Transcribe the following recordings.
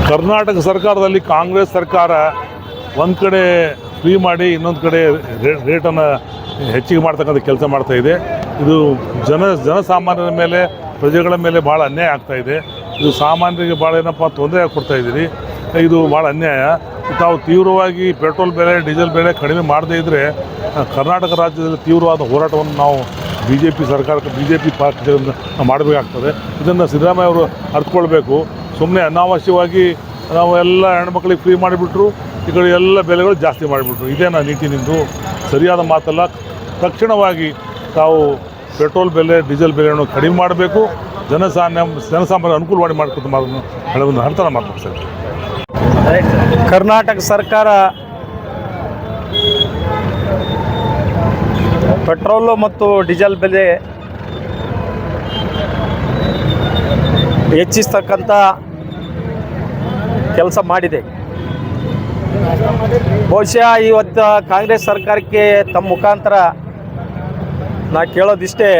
ಕರ್ನಾಟಕ ಸರ್ಕಾರದಲ್ಲಿ ಕಾಂಗ್ರೆಸ್ ಸರ್ಕಾರ ಒಂದು ಕಡೆ ಫ್ರೀ ಮಾಡಿ ಇನ್ನೊಂದು ಕಡೆ ರೇಟನ್ನು ಹೆಚ್ಚಿಗೆ ಮಾಡ್ತಕ್ಕಂಥ ಕೆಲಸ ಮಾಡ್ತಾ ಇದೆ. ಇದು ಜನಸಾಮಾನ್ಯರ ಮೇಲೆ ಪ್ರಜೆಗಳ ಮೇಲೆ ಭಾಳ ಅನ್ಯಾಯ ಆಗ್ತಾ ಇದೆ. ಇದು ಸಾಮಾನ್ಯರಿಗೆ ಭಾಳ ಏನಪ್ಪ ತೊಂದರೆ ಕೊಡ್ತಾ ಇದ್ದೀರಿ. ಇದು ಭಾಳ ಅನ್ಯಾಯ. ತಾವು ತೀವ್ರವಾಗಿ ಪೆಟ್ರೋಲ್ ಬೆಲೆ ಡೀಸೆಲ್ ಬೆಲೆ ಕಡಿಮೆ ಮಾಡದೇ ಇದ್ದರೆ ಕರ್ನಾಟಕ ರಾಜ್ಯದಲ್ಲಿ ತೀವ್ರವಾದ ಹೋರಾಟವನ್ನು ನಾವು BJP ಪಾರ್ಟಿಗಳಿಂದ ಮಾಡಬೇಕಾಗ್ತದೆ. ಇದನ್ನು ಸಿದ್ದರಾಮಯ್ಯ ಅವರು ಅರ್ಥಕೊಳ್ಬೇಕು. ಸುಮ್ಮನೆ ಅನಾವಶ್ಯವಾಗಿ ನಾವು ಎಲ್ಲ ಹೆಣ್ಮಕ್ಳಿಗೆ ಫ್ರೀ ಮಾಡಿಬಿಟ್ರು, ಈ ಕಡೆ ಎಲ್ಲ ಬೆಲೆಗಳು ಜಾಸ್ತಿ ಮಾಡಿಬಿಟ್ರು. ಇದೇನಾ ನೀತಿ ನಿಂದು? ಸರಿಯಾದ ಮಾತಲ್ಲ. ತಕ್ಷಣವಾಗಿ ತಾವು ಪೆಟ್ರೋಲ್ ಬೆಲೆ ಡೀಸೆಲ್ ಬೆಲೆಯನ್ನು ಕಡಿಮೆ ಮಾಡಬೇಕು. ಜನಸಾಮಾನ್ಯ ಅನುಕೂಲ ಮಾಡಿಕೊಟ್ಟು ಹೇಳೋದನ್ನು ಹಂತನ ಮಾತಾಡ್ತಾರೆ. ಕರ್ನಾಟಕ ಸರ್ಕಾರ ಪೆಟ್ರೋಲು ಮತ್ತು ಡೀಸೆಲ್ ಬೆಲೆ ಹೆಚ್ಚಿಸ್ತಕ್ಕಂಥ ಕೆಲಸ ಮಾಡಿದೆ. ಬಹುಶಃ ಇವತ್ತು ಕಾಂಗ್ರೆಸ್ ಸರ್ಕಾರಕ್ಕೆ ತಮ್ಮ ಮುಖಾಂತರ ನಾ ಕೇಳೋದಿಷ್ಟೇ,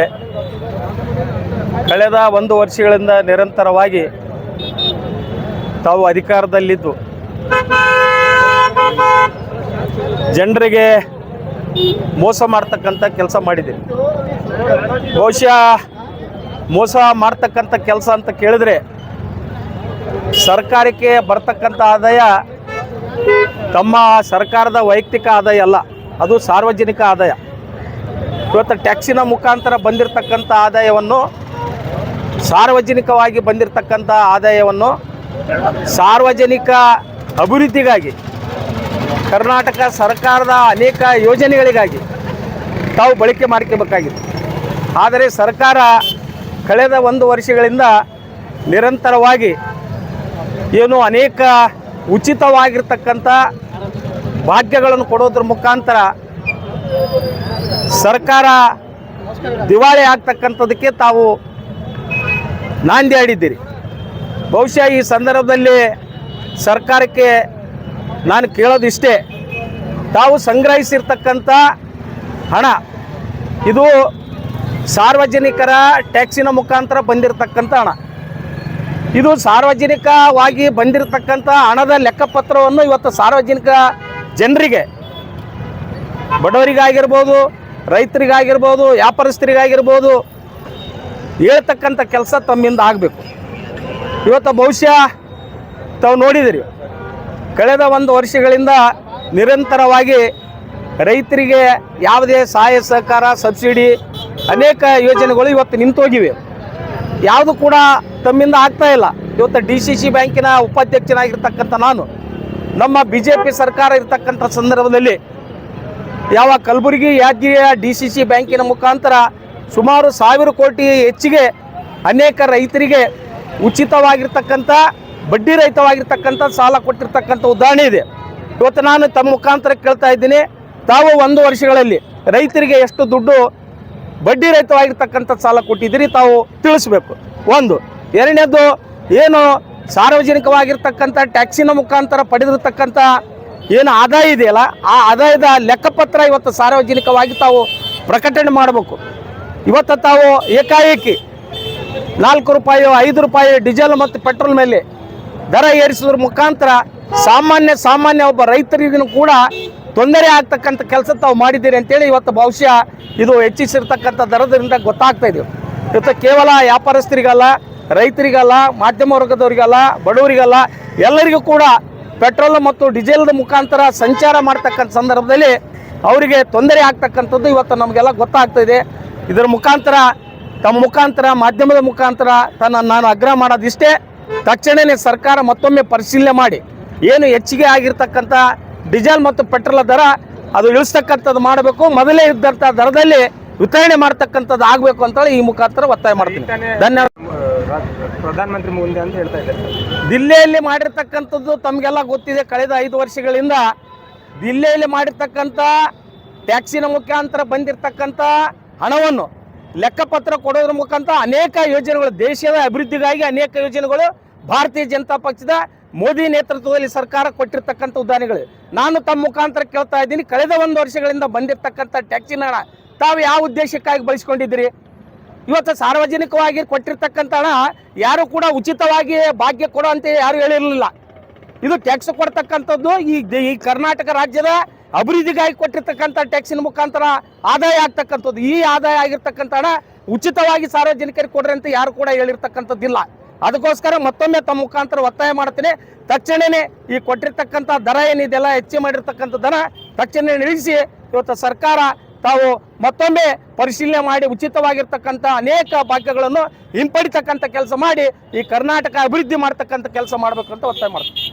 ಕಳೆದ 1 ವರ್ಷಗಳಿಂದ ನಿರಂತರವಾಗಿ ತಾವು ಅಧಿಕಾರದಲ್ಲಿದ್ದು ಜನರಿಗೆ ಮೋಸ ಮಾಡ್ತಕ್ಕಂಥ ಕೆಲಸ ಮಾಡಿದೆ. ಬಹುಶಃ ಮೋಸ ಮಾಡ್ತಕ್ಕಂಥ ಕೆಲಸ ಅಂತ ಕೇಳಿದ್ರೆ ಸರ್ಕಾರಕ್ಕೆ ಬರ್ತಕ್ಕಂಥ ಆದಾಯ ತಮ್ಮ ಸರ್ಕಾರದ ವೈಯಕ್ತಿಕ ಆದಾಯ ಅಲ್ಲ, ಅದು ಸಾರ್ವಜನಿಕ ಆದಾಯ. ಇವತ್ತು ಟ್ಯಾಕ್ಸಿನ ಮುಖಾಂತರ ಬಂದಿರತಕ್ಕಂಥ ಆದಾಯವನ್ನು, ಸಾರ್ವಜನಿಕವಾಗಿ ಬಂದಿರತಕ್ಕಂಥ ಆದಾಯವನ್ನು ಸಾರ್ವಜನಿಕ ಅಭಿವೃದ್ಧಿಗಾಗಿ, ಕರ್ನಾಟಕ ಸರ್ಕಾರದ ಅನೇಕ ಯೋಜನೆಗಳಿಗಾಗಿ ತಾವು ಬಳಕೆ ಮಾಡ್ಕೋಬೇಕಾಗಿದೆ. ಆದರೆ ಸರ್ಕಾರ ಕಳೆದ 1 ವರ್ಷಗಳಿಂದ ನಿರಂತರವಾಗಿ ಏನು ಅನೇಕ ಉಚಿತವಾಗಿರ್ತಕ್ಕಂಥ ಭಾಗ್ಯಗಳನ್ನು ಕೊಡೋದ್ರ ಮುಖಾಂತರ ಸರ್ಕಾರ ದಿವಾಳಿ ಆಗ್ತಕ್ಕಂಥದಕ್ಕೆ ತಾವು ನಾಂದಿ ಆಡಿದ್ದೀರಿ. ಬಹುಶಃ ಈ ಸಂದರ್ಭದಲ್ಲಿ ಸರ್ಕಾರಕ್ಕೆ ನಾನು ಕೇಳೋದಿಷ್ಟೇ, ತಾವು ಸಂಗ್ರಹಿಸಿರ್ತಕ್ಕಂಥ ಹಣ ಇದು ಸಾರ್ವಜನಿಕರ ಟ್ಯಾಕ್ಸಿನ ಮುಖಾಂತರ ಬಂದಿರತಕ್ಕಂಥ ಹಣ. ಇದು ಸಾರ್ವಜನಿಕವಾಗಿ ಬಂದಿರತಕ್ಕಂಥ ಹಣದ ಲೆಕ್ಕಪತ್ರವನ್ನು ಇವತ್ತು ಸಾರ್ವಜನಿಕ ಜನರಿಗೆ, ಬಡವರಿಗಾಗಿರ್ಬೋದು, ರೈತರಿಗಾಗಿರ್ಬೋದು, ವ್ಯಾಪಾರಸ್ಥರಿಗಾಗಿರ್ಬೋದು ಹೇಳ್ತಕ್ಕಂಥ ಕೆಲಸ ತಮ್ಮಿಂದ ಆಗಬೇಕು. ಇವತ್ತು ಬಹುಶಃ ತಾವು ನೋಡಿದಿರಿ, ಕಳೆದ 1 ವರ್ಷಗಳಿಂದ ನಿರಂತರವಾಗಿ ರೈತರಿಗೆ ಯಾವುದೇ ಸಹಾಯ ಸಹಕಾರ, ಸಬ್ಸಿಡಿ, ಅನೇಕ ಯೋಜನೆಗಳು ಇವತ್ತು ನಿಂತೋಗಿವೆ. ಯಾವುದು ಕೂಡ ತಮ್ಮಿಂದ ಆಗ್ತಾ ಇಲ್ಲ. ಇವತ್ತು DCC ಬ್ಯಾಂಕಿನ ಉಪಾಧ್ಯಕ್ಷನಾಗಿರ್ತಕ್ಕಂಥ ನಾನು, ನಮ್ಮ BJP ಸರ್ಕಾರ ಇರ್ತಕ್ಕಂಥ ಸಂದರ್ಭದಲ್ಲಿ ಯಾವ ಕಲಬುರಗಿ ಯಾದಗಿರಿಯ DCC ಬ್ಯಾಂಕಿನ ಮುಖಾಂತರ ಸುಮಾರು 1000 ಕೋಟಿ ಹೆಚ್ಚಿಗೆ ಅನೇಕ ರೈತರಿಗೆ ಉಚಿತವಾಗಿರ್ತಕ್ಕಂಥ, ಬಡ್ಡಿ ರಹಿತವಾಗಿರ್ತಕ್ಕಂಥ ಸಾಲ ಕೊಟ್ಟಿರ್ತಕ್ಕಂಥ ಉದಾಹರಣೆ ಇದೆ. ಇವತ್ತು ನಾನು ತಮ್ಮ ಮುಖಾಂತರ ಕೇಳ್ತಾ ಇದ್ದೀನಿ, ತಾವು 1 ವರ್ಷಗಳಲ್ಲಿ ರೈತರಿಗೆ ಎಷ್ಟು ದುಡ್ಡು ಬಡ್ಡಿ ರಹಿತವಾಗಿರ್ತಕ್ಕಂಥ ಸಾಲ ಕೊಟ್ಟಿದ್ದೀರಿ ತಾವು ತಿಳಿಸ್ಬೇಕು. 1. 2ನೇದು, ಏನು ಸಾರ್ವಜನಿಕವಾಗಿರ್ತಕ್ಕಂಥ ಟ್ಯಾಕ್ಸಿನ ಮುಖಾಂತರ ಪಡೆದಿರ್ತಕ್ಕಂಥ ಏನು ಆದಾಯ ಇದೆಯಲ್ಲ, ಆ ಆದಾಯದ ಲೆಕ್ಕಪತ್ರ ಇವತ್ತು ಸಾರ್ವಜನಿಕವಾಗಿ ತಾವು ಪ್ರಕಟಣೆ ಮಾಡಬೇಕು. ಇವತ್ತು ತಾವು ಏಕಾಏಕಿ 4 ರೂಪಾಯಿ 5 ರೂಪಾಯಿ ಡೀಸೆಲ್ ಮತ್ತು ಪೆಟ್ರೋಲ್ ಮೇಲೆ ದರ ಏರಿಸೋದ್ರ ಮುಖಾಂತರ ಸಾಮಾನ್ಯ ಒಬ್ಬ ರೈತರಿಗೂ ಕೂಡ ತೊಂದರೆ ಆಗ್ತಕ್ಕಂಥ ಕೆಲಸ ತಾವು ಮಾಡಿದ್ದೀರಿ ಅಂತೇಳಿ ಇವತ್ತು ಬಹುಶಃ ಇದು ಹೆಚ್ಚಿಸಿರ್ತಕ್ಕಂಥ ದರದಿಂದ ಗೊತ್ತಾಗ್ತಾ ಇದೆ. ಇವತ್ತು ಕೇವಲ ವ್ಯಾಪಾರಸ್ಥರಿಗಲ್ಲ, ರೈತರಿಗಲ್ಲ, ಮಾಧ್ಯಮ ವರ್ಗದವರಿಗಲ್ಲ, ಬಡವರಿಗಲ್ಲ, ಎಲ್ಲರಿಗೂ ಕೂಡ ಪೆಟ್ರೋಲ್ ಮತ್ತು ಡೀಸೆಲ್ದ ಮುಖಾಂತರ ಸಂಚಾರ ಮಾಡ್ತಕ್ಕಂಥ ಸಂದರ್ಭದಲ್ಲಿ ಅವರಿಗೆ ತೊಂದರೆ ಆಗ್ತಕ್ಕಂಥದ್ದು ಇವತ್ತು ನಮಗೆಲ್ಲ ಗೊತ್ತಾಗ್ತಾ ಇದೆ. ಇದರ ಮುಖಾಂತರ ತಮ್ಮ ಮುಖಾಂತರ, ಮಾಧ್ಯಮದ ಮುಖಾಂತರ ನಾನು ಆಗ್ರಹ ಮಾಡೋದಿಷ್ಟೇ, ತಕ್ಷಣವೇ ಸರ್ಕಾರ ಮತ್ತೊಮ್ಮೆ ಪರಿಶೀಲನೆ ಮಾಡಿ ಏನು ಹೆಚ್ಚಿಗೆ ಆಗಿರ್ತಕ್ಕಂಥ ಡೀಸೆಲ್ ಮತ್ತು ಪೆಟ್ರೋಲ್ ದರ ಅದು ಇಳಿಸ್ತಕ್ಕಂಥದ್ದು ಮಾಡಬೇಕು. ಮೊದಲೇ ಇದ್ದಂಥ ದರದಲ್ಲಿ ವಿತರಣೆ ಮಾಡ್ತಕ್ಕಂಥದ್ದು ಆಗಬೇಕು ಅಂತೇಳಿ ಈ ಮುಖಾಂತರ ಒತ್ತಾಯ ಮಾಡ್ತೀನಿ. ಧನ್ಯವಾದ. ಪ್ರಧಾನಮಂತ್ರಿ ಮುಂದೆ ಅಂತ ಹೇಳ್ತಾ ಇದ್ದಾರೆ. ದಿಲ್ಲಿಯಲ್ಲಿ ಮಾಡಿರ್ತಕ್ಕಂಥದ್ದು ತಮಗೆಲ್ಲ ಗೊತ್ತಿದೆ. ಕಳೆದ 5 ವರ್ಷಗಳಿಂದ ದಿಲ್ಲಿಯಲ್ಲಿ ಮಾಡಿರ್ತಕ್ಕಂಥ ಟ್ಯಾಕ್ಸಿನ ಮುಖಾಂತರ ಬಂದಿರತಕ್ಕಂಥ ಹಣವನ್ನು ಲೆಕ್ಕಪತ್ರ ಕೊಡೋದ್ರ ಮುಖಾಂತರ ಅನೇಕ ಯೋಜನೆಗಳು, ದೇಶದ ಅಭಿವೃದ್ಧಿಗಾಗಿ ಅನೇಕ ಯೋಜನೆಗಳು ಭಾರತೀಯ ಜನತಾ ಪಕ್ಷದ ಮೋದಿ ನೇತೃತ್ವದಲ್ಲಿ ಸರ್ಕಾರ ಕೊಟ್ಟಿರ್ತಕ್ಕಂಥ ಉದಾಹರಣೆಗಳು. ನಾನು ತಮ್ಮ ಮುಖಾಂತರ ಕೇಳ್ತಾ ಇದ್ದೀನಿ, ಕಳೆದ 1 ವರ್ಷಗಳಿಂದ ಬಂದಿರತಕ್ಕಂಥ ಟ್ಯಾಕ್ಸಿನ ಹಣ ತಾವು ಯಾವ ಉದ್ದೇಶಕ್ಕಾಗಿ ಬಳಸಿಕೊಂಡಿದ್ದೀರಿ? ಇವತ್ತು ಸಾರ್ವಜನಿಕವಾಗಿ ಕೊಟ್ಟಿರ್ತಕ್ಕಂಥ ಹಣ ಯಾರು ಕೂಡ ಉಚಿತವಾಗಿ ಭಾಗ್ಯ ಕೊಡೋ ಅಂತ ಯಾರು ಹೇಳಿರಲಿಲ್ಲ. ಇದು ಟ್ಯಾಕ್ಸ್ ಕೊಡ್ತಕ್ಕಂಥದ್ದು ಈ ಕರ್ನಾಟಕ ರಾಜ್ಯದ ಅಭಿವೃದ್ಧಿಗಾಗಿ ಕೊಟ್ಟಿರ್ತಕ್ಕಂಥ ಟ್ಯಾಕ್ಸಿನ ಮುಖಾಂತರ ಆದಾಯ ಆಗ್ತಕ್ಕಂಥದ್ದು. ಈ ಆದಾಯ ಆಗಿರ್ತಕ್ಕಂಥ ಹಣ ಉಚಿತವಾಗಿ ಸಾರ್ವಜನಿಕರಿಗೆ ಕೊಡ್ರಿ ಅಂತ ಯಾರು ಕೂಡ ಹೇಳಿರ್ತಕ್ಕಂಥದ್ದಿಲ್ಲ. ಅದಕ್ಕೋಸ್ಕರ ಮತ್ತೊಮ್ಮೆ ತಮ್ಮ ಮುಖಾಂತರ ಒತ್ತಾಯ ಮಾಡ್ತೀನಿ, ತಕ್ಷಣನೇ ಈ ಕೊಟ್ಟಿರ್ತಕ್ಕಂಥ ದರ ಏನಿದೆಯಲ್ಲ, ಹೆಚ್ಚು ಮಾಡಿರ್ತಕ್ಕಂಥ ದರ ತಕ್ಷಣ ನಿಲ್ಲಿಸಿ ಇವತ್ತು ಸರ್ಕಾರ ತಾವು ಮತ್ತೊಮ್ಮೆ ಪರಿಶೀಲನೆ ಮಾಡಿ ಉಚಿತವಾಗಿರ್ತಕ್ಕಂಥ ಅನೇಕ ಭಾಗ್ಯಗಳನ್ನು ಹಿಂಪಡಿತಕ್ಕಂಥ ಕೆಲಸ ಮಾಡಿ ಈ ಕರ್ನಾಟಕ ಅಭಿವೃದ್ಧಿ ಮಾಡ್ತಕ್ಕಂಥ ಕೆಲಸ ಮಾಡಬೇಕು ಅಂತ ಒತ್ತಾಯ ಮಾಡ್ತೀನಿ.